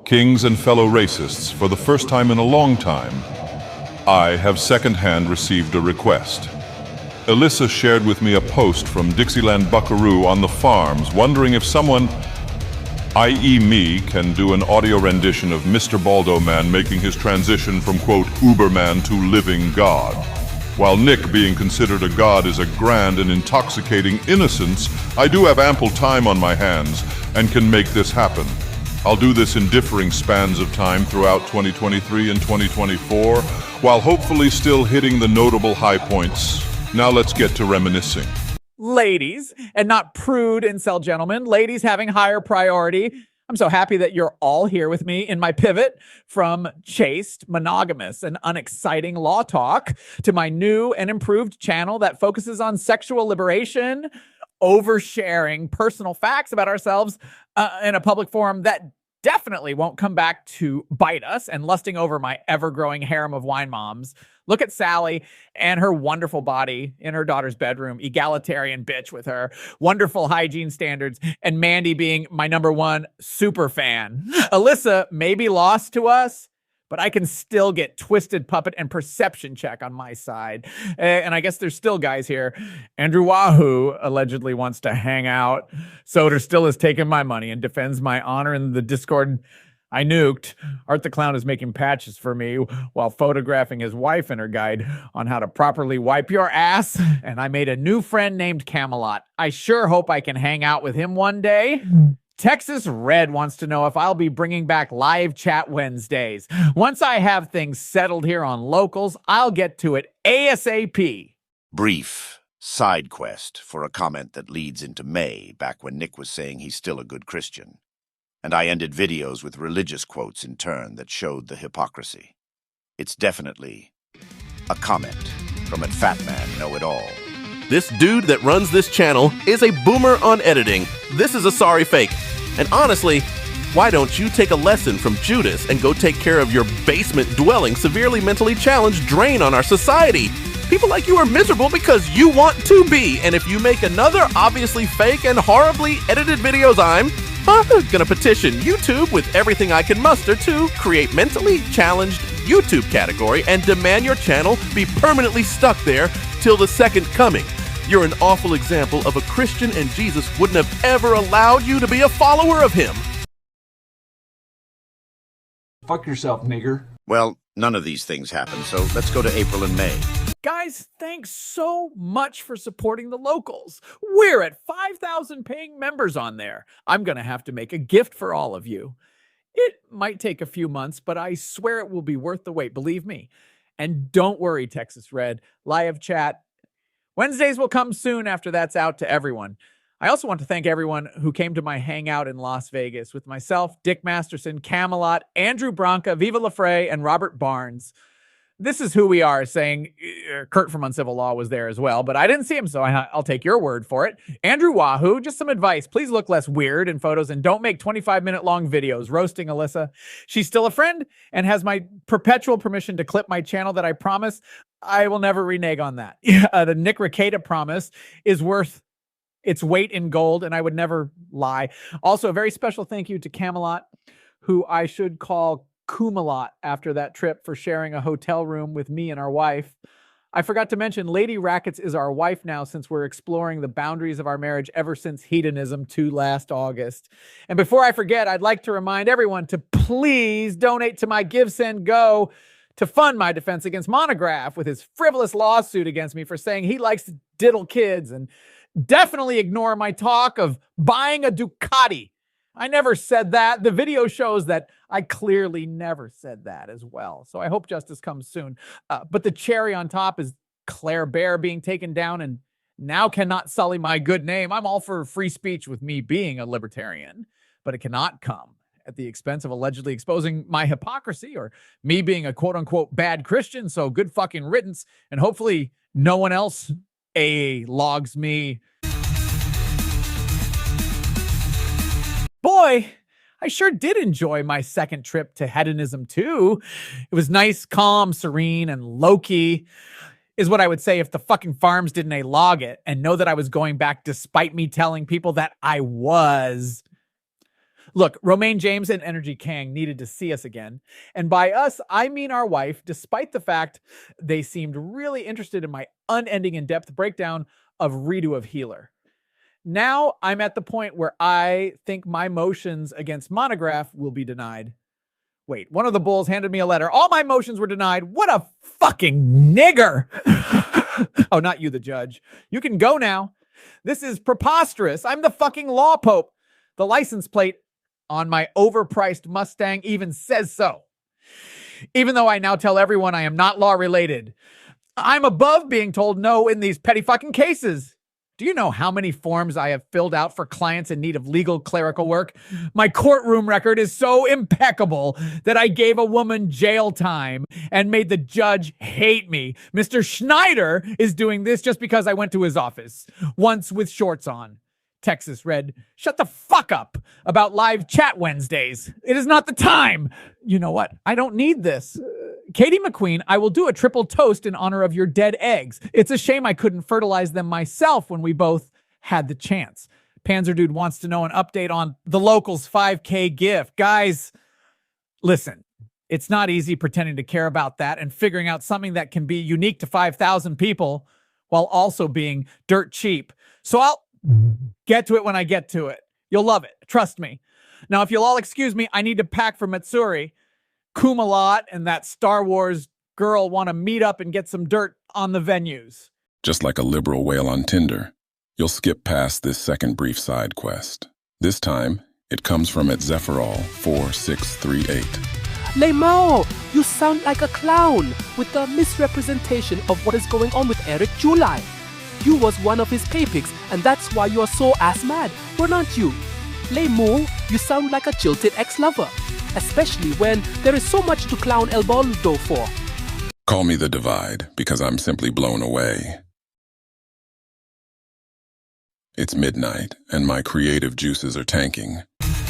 Kings and fellow racists, for the first time in a long time, I have secondhand received a request. Alyssa shared with me a post from Dixieland Buckaroo on the farms, wondering if someone, i.e. me, can do an audio rendition of Mr. Baldo Man making his transition from, quote, Uberman to living God. While Nick being considered a god is a grand and intoxicating innocence, I do have ample time on my hands and can make this happen. I'll do this in differing spans of time throughout 2023 and 2024, while hopefully still hitting the notable high points. Now let's get to reminiscing. Ladies, and not prude incel gentlemen, ladies having higher priority. I'm so happy that you're all here with me in my pivot from chaste, monogamous, and unexciting law talk to my new and improved channel that focuses on sexual liberation, oversharing personal facts about ourselves in a public forum that definitely won't come back to bite us, and lusting over my ever-growing harem of wine moms. Look at Sally and her wonderful body in her daughter's bedroom, egalitarian bitch with her wonderful hygiene standards, and Mandy being my #1 super fan. Alyssa may be lost to us, but I can still get Twisted Puppet and Perception Check on my side. And I guess there's still guys here. Andrew Wahoo allegedly wants to hang out. Soder still has taken my money and defends my honor in the Discord I nuked. Art the Clown is making patches for me while photographing his wife in her guide on how to properly wipe your ass. And I made a new friend named Camelot. I sure hope I can hang out with him one day. Texas Red wants to know if I'll be bringing back live chat Wednesdays. Once I have things settled here on locals, I'll get to it ASAP. Brief side quest for a comment that leads into May, back when Nick was saying he's still a good Christian. And I ended videos with religious quotes in turn that showed the hypocrisy. It's definitely a comment from a fat man know-it-all. This dude that runs this channel is a boomer on editing. This is a sorry fake. And honestly, why don't you take a lesson from Judas and go take care of your basement-dwelling, severely mentally challenged drain on our society? People like you are miserable because you want to be. And if you make another obviously fake and horribly edited videos, I'm gonna petition YouTube with everything I can muster to create mentally challenged YouTube category and demand your channel be permanently stuck there till the second coming. You're an awful example of a Christian, and Jesus wouldn't have ever allowed you to be a follower of him. Fuck yourself, nigger. Well, none of these things happen, so let's go to April and May. Guys, thanks so much for supporting the locals. We're at 5,000 paying members on there. I'm going to have to make a gift for all of you. It might take a few months, but I swear it will be worth the wait, believe me. And don't worry, Texas Red, live chat Wednesdays will come soon after that's out to everyone. I also want to thank everyone who came to my hangout in Las Vegas with myself, Dick Masterson, Camelot, Andrew Branca, Viva LaFrey, and Robert Barnes. This is who we are, saying Kurt from Uncivil Law was there as well, but I didn't see him, so I'll take your word for it. Andrew Wahoo, just some advice. Please look less weird in photos and don't make 25-minute long videos roasting Alyssa. She's still a friend and has my perpetual permission to clip my channel that I promise I will never renege on that. The Nick Rekieta promise is worth its weight in gold, and I would never lie. Also, a very special thank you to Camelot, who I should call Kumalot after that trip for sharing a hotel room with me and our wife. I forgot to mention Lady Rackets is our wife now, since we're exploring the boundaries of our marriage ever since Hedonism 2 last August. And before I forget, I'd like to remind everyone to please donate to my Give, Send, Go to fund my defense against Monograph with his frivolous lawsuit against me for saying he likes to diddle kids, and definitely ignore my talk of buying a Ducati. I never said that. The video shows that I clearly never said that as well. So I hope justice comes soon. But the cherry on top is Claire Bear being taken down and now cannot sully my good name. I'm all for free speech with me being a libertarian, but it cannot come at the expense of allegedly exposing my hypocrisy or me being a quote unquote bad Christian. So good fucking riddance. And hopefully no one else logs me. Boy, I sure did enjoy my second trip to Hedonism 2. It was nice, calm, serene, and low-key, is what I would say if the fucking farms didn't log it and know that I was going back despite me telling people that I was. Look, Romaine James and Energy Kang needed to see us again. And by us, I mean our wife, despite the fact they seemed really interested in my unending in-depth breakdown of Redo of Healer. Now I'm at the point where I think my motions against Monograph will be denied. Wait, one of the bulls handed me a letter. All my motions were denied. What a fucking nigger. Oh, not you, the judge. You can go now. This is preposterous. I'm the fucking law pope. The license plate on my overpriced Mustang even says so. Even though I now tell everyone I am not law related. I'm above being told no in these petty fucking cases. Do you know how many forms I have filled out for clients in need of legal clerical work? My courtroom record is so impeccable that I gave a woman jail time and made the judge hate me. Mr. Schneider is doing this just because I went to his office once with shorts on. Texas Red, shut the fuck up about live chat Wednesdays. It is not the time. You know what? I don't need this. Katie McQueen, I will do a triple toast in honor of your dead eggs. It's a shame I couldn't fertilize them myself when we both had the chance. Panzer Dude wants to know an update on the locals 5K gift. Guys, listen, it's not easy pretending to care about that and figuring out something that can be unique to 5,000 people while also being dirt cheap. So I'll get to it when I get to it. You'll love it. Trust me. Now, if you'll all excuse me, I need to pack for Matsuri. Kumalat and that Star Wars girl want to meet up and get some dirt on the venues. Just like a liberal whale on Tinder, you'll skip past this second brief side quest. This time, it comes from at Zephyrol 4638. Lemo, you sound like a clown with the misrepresentation of what is going on with Eric July. You was one of his pay-pigs, and that's why you are so ass-mad, were not you? Lemo, you sound like a jilted ex-lover, especially when there is so much to clown El Boldo for. Call me the Divide, because I'm simply blown away. It's midnight, and my creative juices are tanking.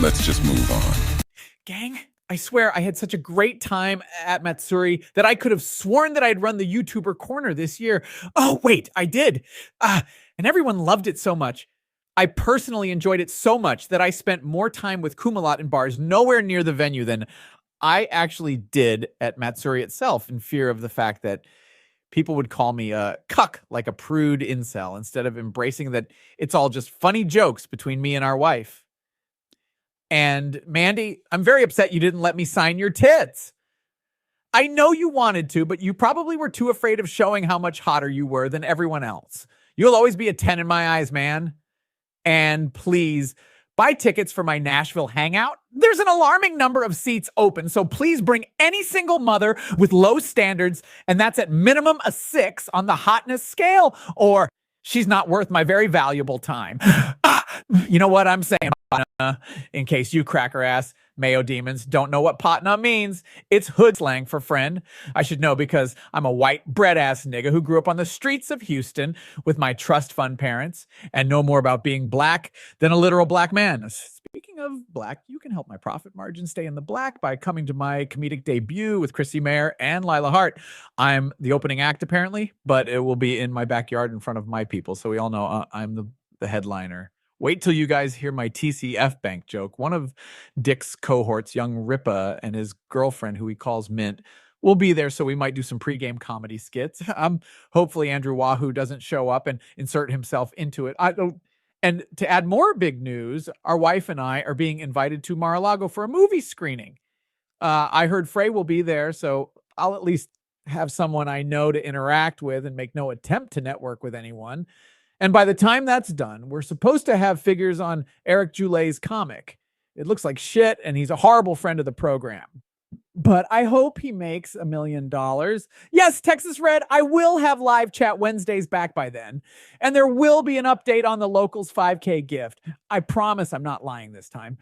Let's just move on. Gang, I swear I had such a great time at Matsuri that I could have sworn that I'd run the YouTuber corner this year. Oh, wait, I did. And everyone loved it so much. I personally enjoyed it so much that I spent more time with Kumalat in bars nowhere near the venue than I actually did at Matsuri itself, in fear of the fact that people would call me a cuck, like a prude incel, instead of embracing that it's all just funny jokes between me and our wife. And Mandy, I'm very upset you didn't let me sign your tits. I know you wanted to, but you probably were too afraid of showing how much hotter you were than everyone else. You'll always be a 10 in my eyes, man. And please, buy tickets for my Nashville hangout. There's an alarming number of seats open, so please bring any single mother with low standards, and that's at minimum a 6 on the hotness scale, or she's not worth my very valuable time. You know what I'm saying, Patna, in case you cracker ass Mayo demons don't know what Patna means. It's hood slang for friend. I should know because I'm a white bread ass nigga who grew up on the streets of Houston with my trust fund parents and know more about being black than a literal black man. Speaking of black, you can help my profit margin stay in the black by coming to my comedic debut with Chrissy Mayer and Lila Hart. I'm the opening act apparently, but it will be in my backyard in front of my people. So we all know I'm the headliner. Wait till you guys hear my TCF bank joke. One of Dick's cohorts, young Ripa, and his girlfriend, who he calls Mint, will be there, so we might do some pregame comedy skits. Hopefully Andrew Wahoo doesn't show up and insert himself into it. And to add more big news, our wife and I are being invited to Mar-a-Lago for a movie screening. I heard Frey will be there, so I'll at least have someone I know to interact with and make no attempt to network with anyone. And by the time that's done, we're supposed to have figures on Eric Joulet's comic. It looks like shit, and he's a horrible friend of the program. But I hope he makes $1 million. Yes, Texas Red, I will have live chat Wednesdays back by then. And there will be an update on the locals 5K gift. I promise I'm not lying this time.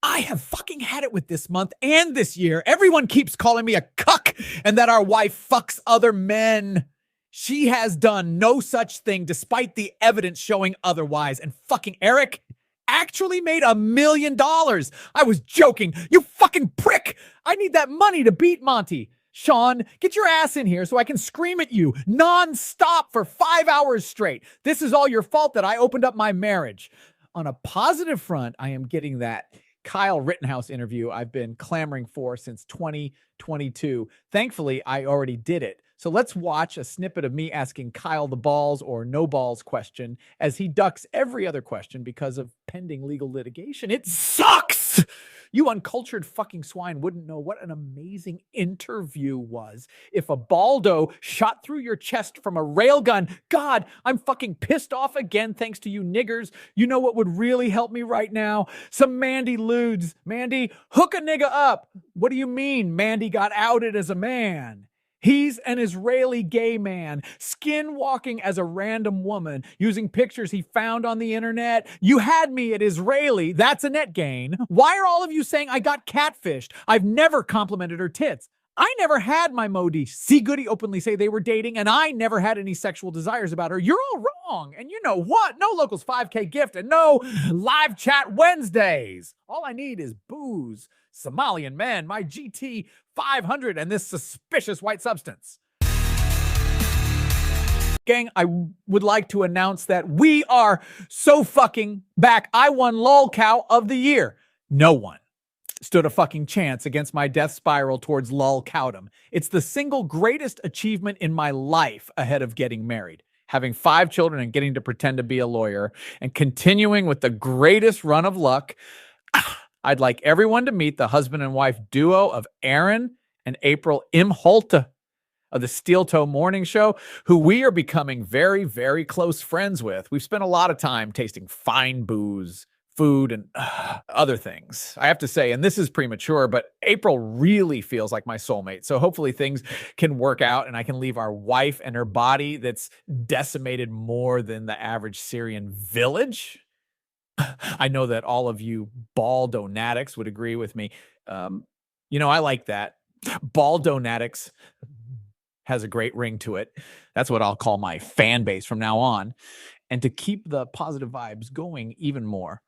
I have fucking had it with this month and this year. Everyone keeps calling me a cuck and that our wife fucks other men. She has done no such thing despite the evidence showing otherwise. And fucking Eric actually made $1 million. I was joking. You fucking prick. I need that money to beat Monty. Sean, get your ass in here so I can scream at you non-stop for 5 hours straight. This is all your fault that I opened up my marriage. On a positive front, I am getting that Kyle Rittenhouse interview I've been clamoring for since 2022. Thankfully, I already did it. So let's watch a snippet of me asking Kyle the balls or no balls question as he ducks every other question because of pending legal litigation. It sucks! You uncultured fucking swine wouldn't know what an amazing interview was if a baldo shot through your chest from a railgun. God, I'm fucking pissed off again thanks to you niggers. You know what would really help me right now? Some Mandy lewds. Mandy, hook a nigga up. What do you mean Mandy got outed as a man? He's an Israeli gay man, skinwalking as a random woman, using pictures he found on the internet. You had me at Israeli. That's a net gain. Why are all of you saying I got catfished? I've never complimented her tits. I never had my Modi see Goody openly say they were dating, and I never had any sexual desires about her. You're all wrong. And you know what? No Locals 5K gift and no live chat Wednesdays. All I need is booze, Somalian men, my GT 500, and this suspicious white substance. Gang, I would like to announce that we are so fucking back. I won lol cow of the year. No one stood a fucking chance against my death spiral towards lol cowdom. It's the single greatest achievement in my life ahead of getting married, having 5 children and getting to pretend to be a lawyer, and continuing with the greatest run of luck. I'd like everyone to meet the husband and wife duo of Aaron and April Imholte of the Steel Toe Morning Show, who we are becoming very, very close friends with. We've spent a lot of time tasting fine booze, food, and other things. I have to say, and this is premature, but April really feels like my soulmate. So hopefully things can work out and I can leave our wife and her body that's decimated more than the average Syrian village. I know that all of you baldonatics would agree with me. I like that. Baldonatics has a great ring to it. That's what I'll call my fan base from now on. And to keep the positive vibes going even more,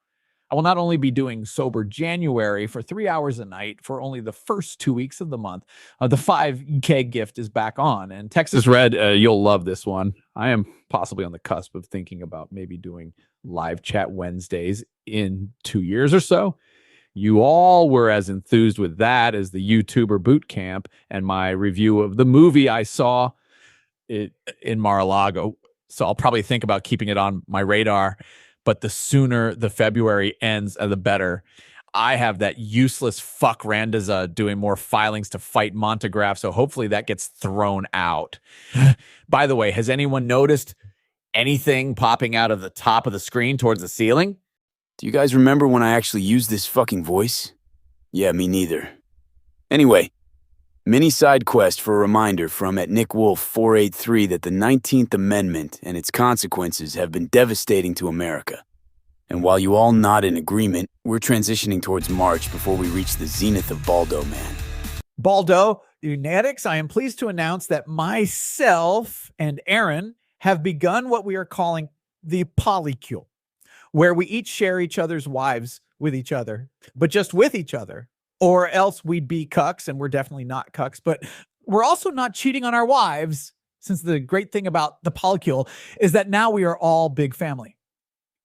I will not only be doing Sober January for 3 hours a night for only the first 2 weeks of the month. The 5K gift is back on. And Texas Red, you'll love this one. I am possibly on the cusp of thinking about maybe doing live chat Wednesdays in 2 years or so. You all were as enthused with that as the YouTuber boot camp and my review of the movie I saw in Mar-a-Lago. So I'll probably think about keeping it on my radar. But the sooner the February ends, the better. I have that useless fuck Randaza doing more filings to fight Montegraph, so hopefully that gets thrown out. By the way, has anyone noticed anything popping out of the top of the screen towards the ceiling? Do you guys remember when I actually used this fucking voice? Yeah, me neither. Anyway, mini side quest for a reminder from @NickWolf483 that the 19th Amendment and its consequences have been devastating to America. And while you all nod in agreement, we're transitioning towards March before we reach the zenith of Baldo Man. Baldo Unetics, I am pleased to announce that myself and Aaron have begun what we are calling the polycule, where we each share each other's wives with each other, but just with each other. Or else we'd be cucks, and we're definitely not cucks, but we're also not cheating on our wives, since the great thing about the polycule is that now we are all big family.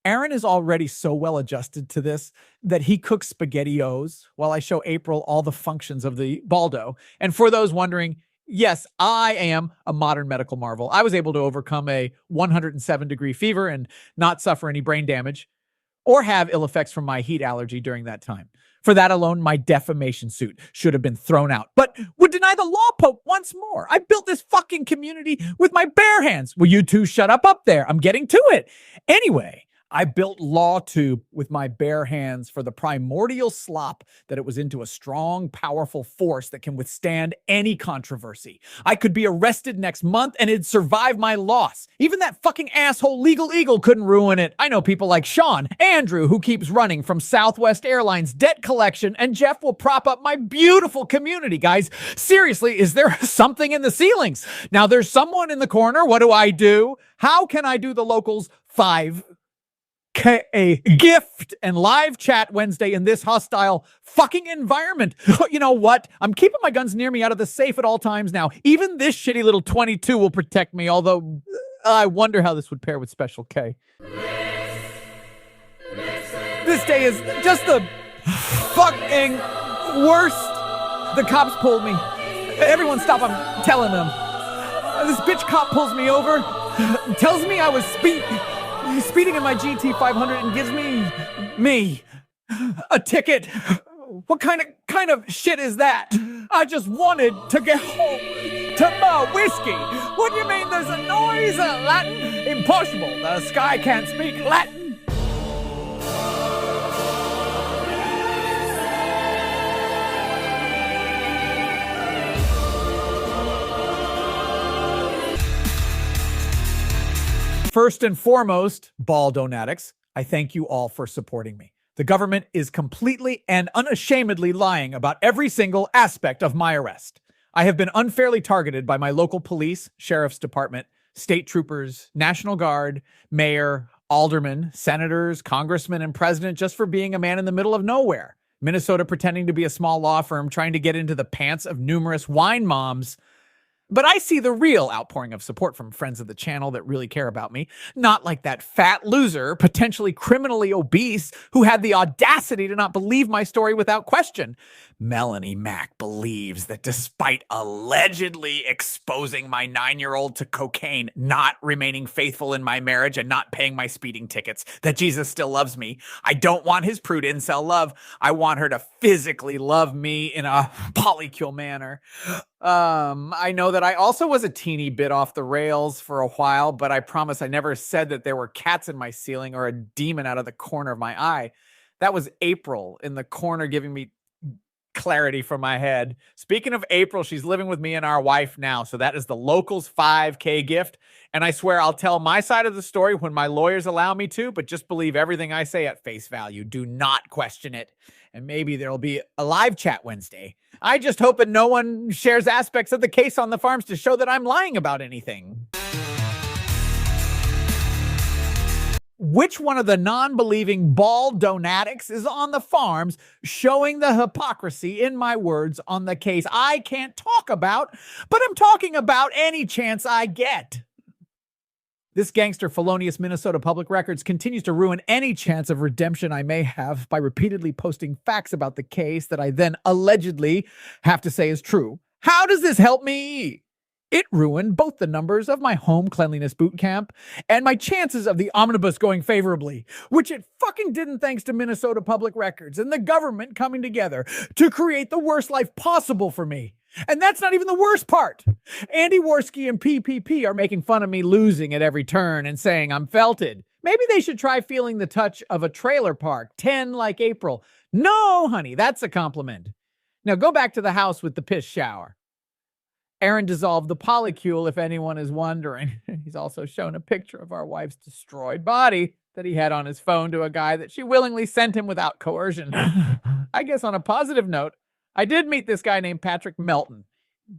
Aaron is already so well adjusted to this that he cooks SpaghettiOs while I show April all the functions of the Baldo. And for those wondering, yes, I am a modern medical marvel. I was able to overcome a 107-degree fever and not suffer any brain damage or have ill effects from my heat allergy during that time. For that alone, my defamation suit should have been thrown out, but would deny the law pope once more. I built this fucking community with my bare hands. Will you two shut up there? I'm getting to it. Anyway, I built LawTube with my bare hands for the primordial slop that it was into a strong, powerful force that can withstand any controversy. I could be arrested next month and it'd survive my loss. Even that fucking asshole Legal Eagle couldn't ruin it. I know people like Sean, Andrew, who keeps running from Southwest Airlines debt collection, and Jeff will prop up my beautiful community, guys. Seriously, is there something in the ceilings? Now there's someone in the corner. What do? How can I do the locals 5K gift and live chat Wednesday in this hostile fucking environment? You know what? I'm keeping my guns near me out of the safe at all times now. Even this shitty little 22 will protect me, although I wonder how this would pair with Special K. This day is just the fucking worst. The cops pulled me. Everyone stop, I'm telling them. This bitch cop pulls me over, tells me I was speeding in my GT 500 and gives me a ticket. What kind of shit is that? I just wanted to get home to my whiskey. What do you mean there's a noise? Latin? Impossible. The sky can't speak Latin. First and foremost, ball donatics, I thank you all for supporting me. The government is completely and unashamedly lying about every single aspect of my arrest. I have been unfairly targeted by my local police, sheriff's department, state troopers, National Guard, mayor, aldermen, senators, congressmen, and president just for being a man in the middle of nowhere. Minnesota pretending to be a small law firm trying to get into the pants of numerous wine moms. But I see the real outpouring of support from friends of the channel that really care about me, not like that fat loser, potentially criminally obese, who had the audacity to not believe my story without question. Melanie Mack believes that despite allegedly exposing my 9-year-old to cocaine, not remaining faithful in my marriage, and not paying my speeding tickets, that Jesus still loves me. I don't want his prude incel love. I want her to physically love me in a polycule manner. I know that I also was a teeny bit off the rails for a while, but I promise I never said that there were cats in my ceiling or a demon out of the corner of my eye. That was April in the corner giving me clarity from my head. Speaking of April, she's living with me and our wife now, so that is the locals 5K gift. And I swear I'll tell my side of the story when my lawyers allow me to, but just believe everything I say at face value. Do not question it. And maybe there'll be a live chat Wednesday. I just hope that no one shares aspects of the case on the farms to show that I'm lying about anything. Which one of the non-believing ball donatics is on the farms showing the hypocrisy in my words on the case I can't talk about, but I'm talking about any chance I get? This gangster felonious Minnesota Public Records continues to ruin any chance of redemption I may have by repeatedly posting facts about the case that I then allegedly have to say is true. How does this help me? It ruined both the numbers of my home cleanliness boot camp and my chances of the omnibus going favorably, which it fucking didn't thanks to Minnesota Public Records and the government coming together to create the worst life possible for me. And that's not even the worst part. Andy Worski and PPP are making fun of me losing at every turn and saying I'm felted. Maybe they should try feeling the touch of a trailer park, 10 like April. No, honey, that's a compliment. Now go back to the house with the piss shower. Aaron dissolved the polycule, if anyone is wondering. He's also shown a picture of our wife's destroyed body that he had on his phone to a guy that she willingly sent him without coercion. I guess on a positive note, I did meet this guy named Patrick Melton.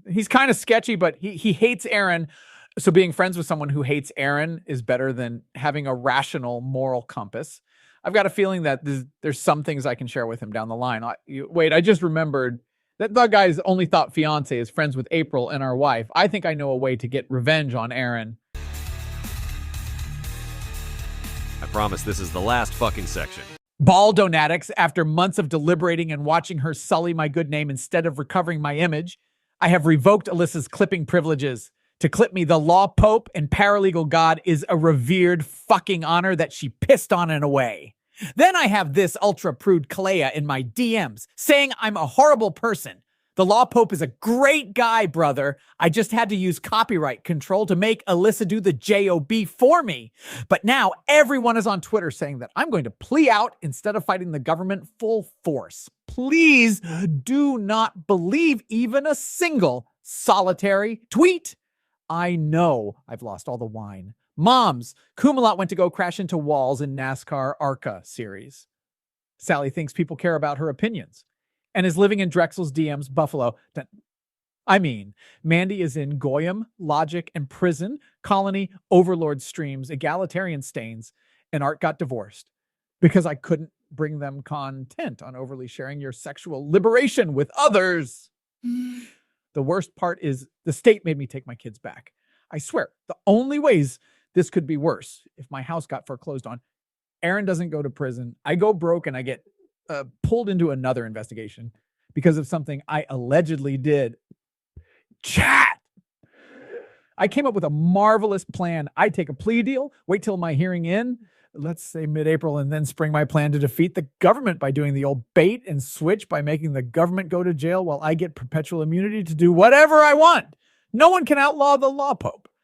He's kind of sketchy, but he hates Aaron. So being friends with someone who hates Aaron is better than having a rational moral compass. I've got a feeling that there's some things I can share with him down the line. Wait, I just remembered that guy's only thought fiance is friends with April and our wife. I think I know a way to get revenge on Aaron. I promise this is the last fucking section. Ball donatics, after months of deliberating and watching her sully my good name instead of recovering my image, I have revoked Alyssa's clipping privileges. To clip me, the law pope and paralegal god is a revered fucking honor that she pissed on in a way. Then I have this ultra prude Kalea in my DMs saying I'm a horrible person. The law pope is a great guy, brother. I just had to use copyright control to make Alyssa do the JOB for me. But now everyone is on Twitter saying that I'm going to plea out instead of fighting the government full force. Please do not believe even a single solitary tweet. I know I've lost all the wine. Moms, Kumalat went to go crash into walls in NASCAR ARCA series. Sally thinks people care about her opinions and is living in Drexel's DMs, Buffalo. I mean, Mandy is in Goyam, Logic, and Prison, Colony, Overlord streams, egalitarian stains, and Art got divorced because I couldn't bring them content on overly sharing your sexual liberation with others. The worst part is the state made me take my kids back. I swear, the only ways this could be worse if my house got foreclosed on. Aaron doesn't go to prison. I go broke and I get pulled into another investigation because of something I allegedly did. Chat! I came up with a marvelous plan. I take a plea deal, wait till my hearing in, let's say mid-April, and then spring my plan to defeat the government by doing the old bait and switch by making the government go to jail while I get perpetual immunity to do whatever I want. No one can outlaw the law, Pope.